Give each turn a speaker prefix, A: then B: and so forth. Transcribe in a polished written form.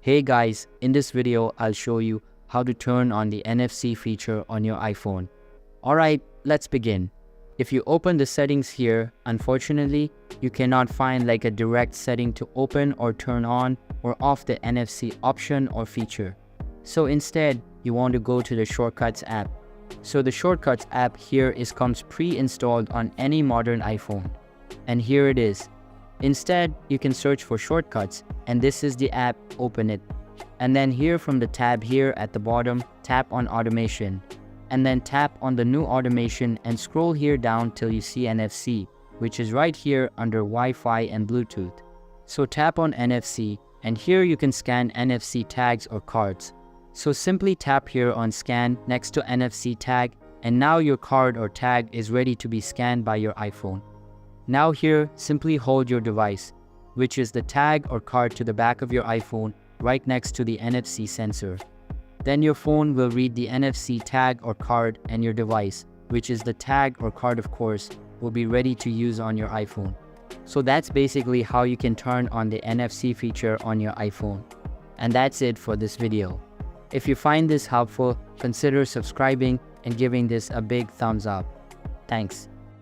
A: Hey guys, in this video, I'll show you how to turn on the NFC feature on your iPhone. Alright, let's begin. If you open the settings here, unfortunately, you cannot find like a direct setting to open or turn on or off the NFC option or feature. So instead, you want to go to the Shortcuts app. So the Shortcuts app here comes pre-installed on any modern iPhone. And here it is. Instead, you can search for shortcuts, and this is the app, open it. And then here from the tab here at the bottom, tap on automation. And then tap on the new automation and scroll here down till you see NFC, which is right here under Wi-Fi and Bluetooth. So tap on NFC, and here you can scan NFC tags or cards. So simply tap here on scan next to NFC tag, and now your card or tag is ready to be scanned by your iPhone. Now here, simply hold your device, which is the tag or card to the back of your iPhone right next to the NFC sensor. Then your phone will read the NFC tag or card, and your device, which is the tag or card of course, will be ready to use on your iPhone. So that's basically how you can turn on the NFC feature on your iPhone. And that's it for this video. If you find this helpful, consider subscribing and giving this a big thumbs up. Thanks.